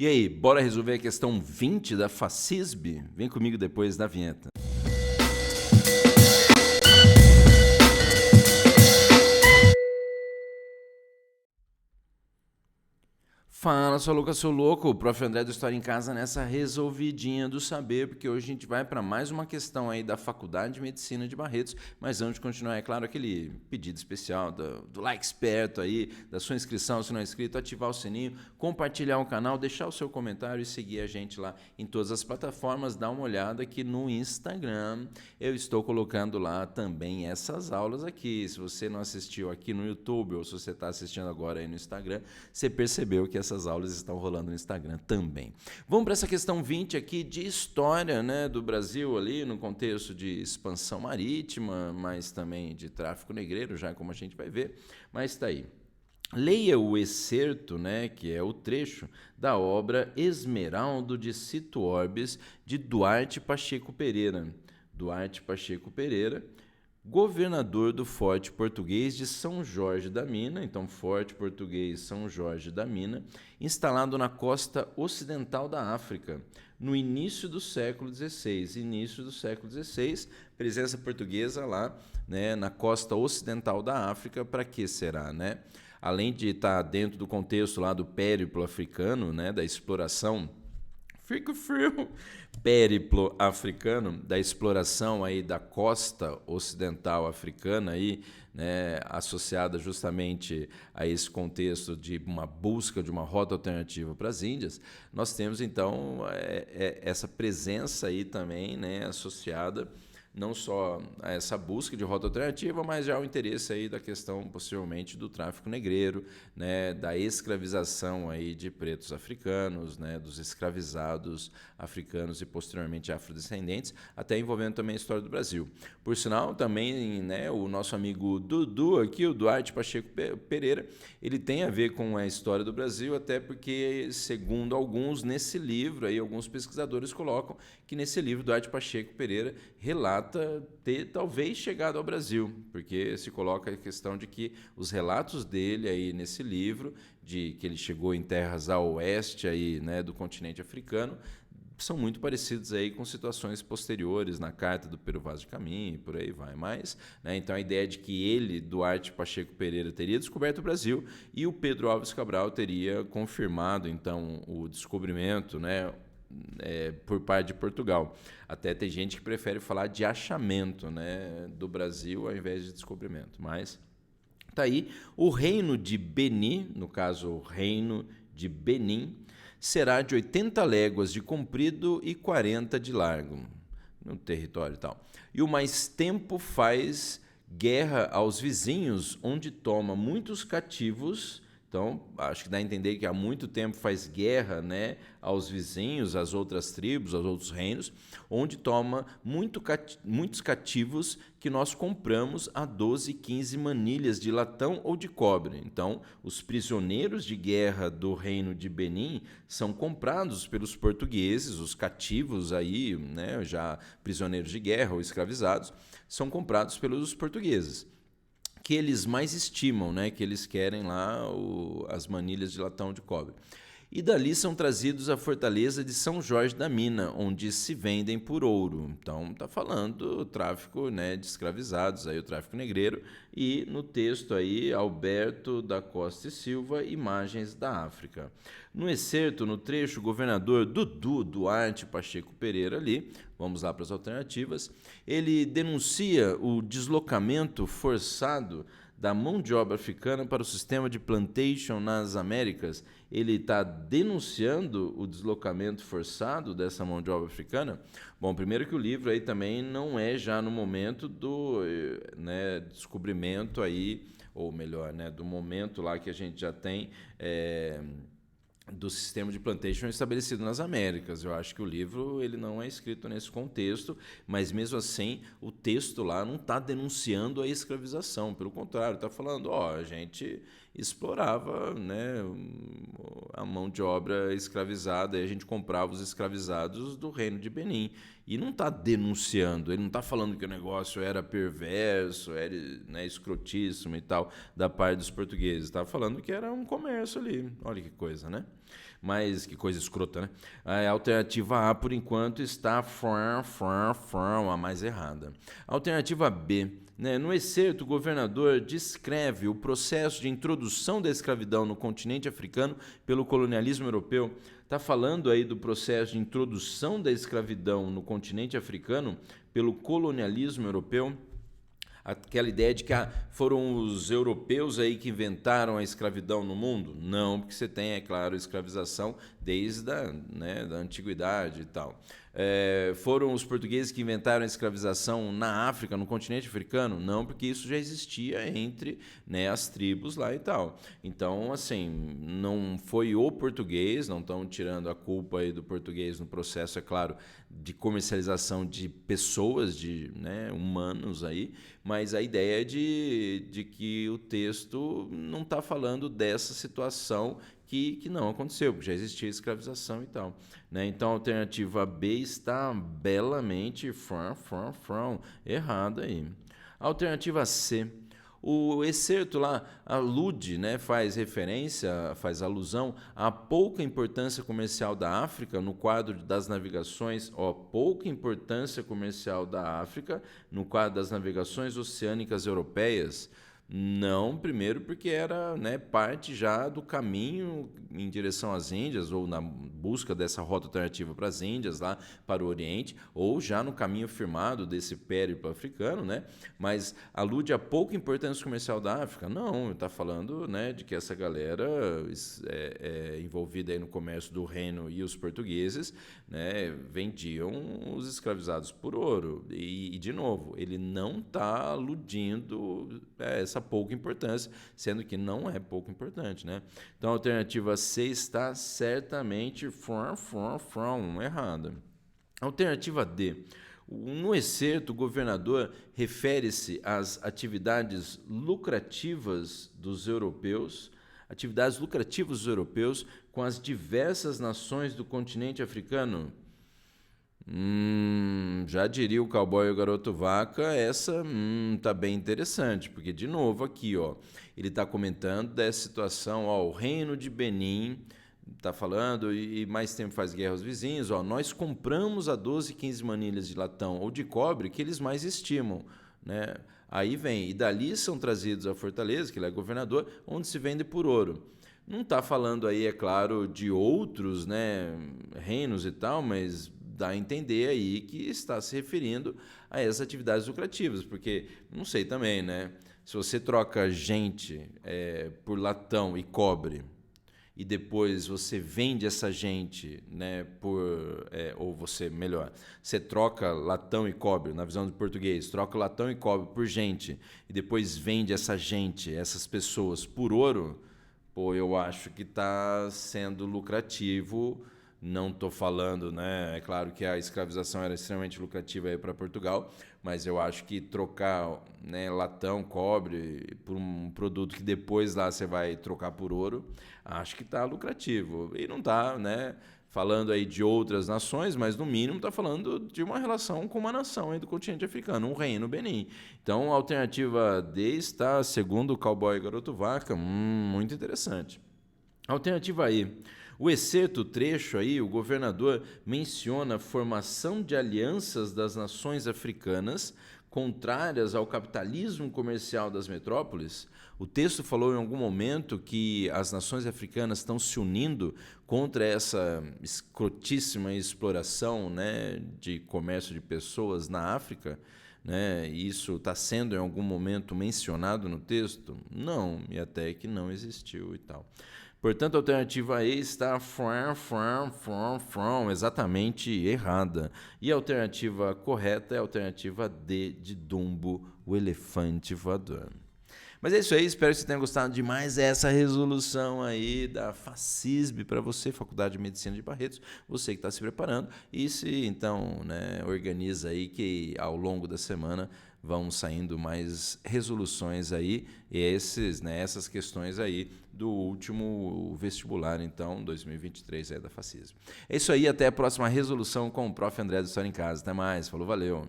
E aí, bora resolver a questão 20 da FACISB? Vem comigo depois da vinheta. Fala, sou Lucas, sou louco, o Prof. André do História em Casa nessa resolvidinha do saber, porque hoje a gente vai para mais uma questão aí da Faculdade de Medicina de Barretos, mas antes de continuar, é claro, aquele pedido especial do like esperto aí, da sua inscrição, se não é inscrito, ativar o sininho, compartilhar o canal, deixar o seu comentário e seguir a gente lá em todas as plataformas, dá uma olhada aqui no Instagram, eu estou colocando lá também essas aulas aqui, se você não assistiu aqui no YouTube ou se você está assistindo agora aí no Instagram, você percebeu que essas aulas estão rolando no Instagram também. Vamos para essa questão 20 aqui de história, né, do Brasil ali no contexto de expansão marítima, mas também de tráfico negreiro, já como a gente vai ver, mas está aí. Leia o excerto, né, que é o trecho da obra Esmeraldo de Cito Orbis, de Duarte Pacheco Pereira. Duarte Pacheco Pereira, governador do Forte Português de São Jorge da Mina, então Forte Português São Jorge da Mina, instalado na costa ocidental da África, no início do século XVI. Presença portuguesa lá, né, na costa ocidental da África, para que será, né? Além de estar dentro do contexto lá do périplo africano, né, da exploração Fico frio. Périplo africano, da exploração aí da costa ocidental africana, aí, né, associada justamente a esse contexto de uma busca de uma rota alternativa para as Índias, nós temos então essa presença aí também, né, associada não só a essa busca de rota alternativa, mas já o interesse aí da questão, possivelmente, do tráfico negreiro, né, da escravização aí de pretos africanos, né, dos escravizados africanos e, posteriormente, afrodescendentes, até envolvendo também a história do Brasil. Por sinal, também, né, o nosso amigo Dudu aqui, o Duarte Pacheco Pereira, ele tem a ver com a história do Brasil, até porque, segundo alguns, nesse livro, aí, alguns pesquisadores colocam que nesse livro, Duarte Pacheco Pereira relata ter talvez chegado ao Brasil, porque se coloca a questão de que os relatos dele aí nesse livro, de que ele chegou em terras a oeste aí, né, do continente africano, são muito parecidos aí com situações posteriores na carta do Pero Vaz de Caminha e por aí vai. Mas, né, então a ideia de que ele, Duarte Pacheco Pereira, teria descoberto o Brasil e o Pedro Álvares Cabral teria confirmado então o descobrimento, né, por parte de Portugal. Até tem gente que prefere falar de achamento, né, do Brasil ao invés de descobrimento. Mas tá aí, o reino de Beni, no caso o reino de Benin, será de 80 léguas de comprido e 40 de largo, no território e tal. E o mais tempo faz guerra aos vizinhos, onde toma muitos cativos. Então, acho que dá a entender que há muito tempo faz guerra, né, aos vizinhos, às outras tribos, aos outros reinos, onde toma muitos cativos que nós compramos a 12, 15 manilhas de latão ou de cobre. Então, os prisioneiros de guerra do reino de Benin são comprados pelos portugueses, os cativos aí, né, já prisioneiros de guerra ou escravizados, são comprados pelos portugueses, que eles mais estimam, né, que eles querem lá as manilhas de latão de cobre. E dali são trazidos à fortaleza de São Jorge da Mina, onde se vendem por ouro. Então, está falando do tráfico, né, de escravizados, aí, o tráfico negreiro, e no texto aí, Alberto da Costa e Silva, Imagens da África. No excerto, no trecho, o governador Dudu Duarte Pacheco Pereira ali, vamos lá para as alternativas, ele denuncia o deslocamento forçado da mão de obra africana para o sistema de plantation nas Américas. Ele está denunciando o deslocamento forçado dessa mão de obra africana. Bom, primeiro que o livro aí também não é já no momento do, né, descobrimento aí, ou melhor, né, do momento lá que a gente já tem do sistema de plantation estabelecido nas Américas. Eu acho que o livro ele não é escrito nesse contexto, mas mesmo assim o texto lá não está denunciando a escravização, pelo contrário, está falando, a gente explorava, né, a mão de obra escravizada, e a gente comprava os escravizados do reino de Benin. E não está denunciando, ele não está falando que o negócio era perverso, era, né, escrotíssimo e tal, da parte dos portugueses. Está falando que era um comércio ali. Olha que coisa, né? Mas que coisa escrota, né? A alternativa A, por enquanto, está a mais errada. Alternativa B. No excerto, o governador descreve o processo de introdução da escravidão no continente africano pelo colonialismo europeu. Está falando aí do processo de introdução da escravidão no continente africano pelo colonialismo europeu. Aquela ideia de que foram os europeus aí que inventaram a escravidão no mundo? Não, porque você tem, é claro, escravização desde da antiguidade e tal. Foram os portugueses que inventaram a escravização na África, no continente africano? Não, porque isso já existia entre as tribos lá e tal. Então, assim, não foi o português, não estão tirando a culpa aí do português no processo, é claro, de comercialização de pessoas, de humanos aí, mas a ideia de que o texto não está falando dessa situação que não aconteceu, porque já existia escravização e tal. Então, a alternativa B está belamente errada aí. Alternativa C. O excerto lá alude, faz referência, faz alusão à pouca importância comercial da África no quadro das navegações, pouca importância comercial da África no quadro das navegações oceânicas europeias. Não, primeiro porque era parte já do caminho em direção às Índias, ou na busca dessa rota alternativa para as Índias, lá para o Oriente, ou já no caminho firmado desse périplo africano, mas alude a pouca importância comercial da África? Não, está falando de que essa galera é envolvida aí no comércio do reino e os portugueses vendiam os escravizados por ouro. E, de novo, ele não está aludindo essa pouca importância, sendo que não é pouco importante, Então, a alternativa C está certamente errada. Alternativa D. No excerto, o governador refere-se às atividades lucrativas dos europeus com as diversas nações do continente africano. Já diria o cowboy e o garoto vaca, essa tá bem interessante, porque, de novo, aqui, ele está comentando dessa situação, o reino de Benin, está falando, e mais tempo faz guerra aos vizinhos, nós compramos a 12, 15 manilhas de latão ou de cobre que eles mais estimam, Aí vem, e dali são trazidos à Fortaleza, que ele é governador, onde se vende por ouro. Não está falando aí, é claro, de outros reinos e tal, mas dá a entender aí que está se referindo a essas atividades lucrativas, porque, não sei também, se você troca gente por latão e cobre, e depois você vende essa gente ou você troca latão e cobre, na visão do português, troca latão e cobre por gente, e depois vende essa gente, essas pessoas, por ouro, eu acho que está sendo lucrativo. Não estou falando, é claro que a escravização era extremamente lucrativa para Portugal, mas eu acho que trocar latão, cobre, por um produto que depois lá você vai trocar por ouro, acho que está lucrativo. E não está falando aí de outras nações, mas no mínimo está falando de uma relação com uma nação aí do continente africano, um reino, Benin. Então a alternativa D está, segundo o cowboy e garoto vaca, muito interessante. Alternativa E. O excerto trecho aí, o governador menciona a formação de alianças das nações africanas contrárias ao capitalismo comercial das metrópoles. O texto falou em algum momento que as nações africanas estão se unindo contra essa escrotíssima exploração de comércio de pessoas na África. Isso está sendo em algum momento mencionado no texto? Não, e até que não existiu e tal. Portanto, a alternativa E está exatamente errada. E a alternativa correta é a alternativa D, de Dumbo, o elefante voador. Mas é isso aí, espero que você tenha gostado de mais essa resolução aí da FACISB para você, Faculdade de Medicina de Barretos, você que está se preparando, e se então organiza aí que ao longo da semana vão saindo mais resoluções aí, e essas questões aí do último vestibular, então, 2023 da FACISB. É isso aí, até a próxima resolução com o Prof. André do História em Casa. Até mais, falou, valeu!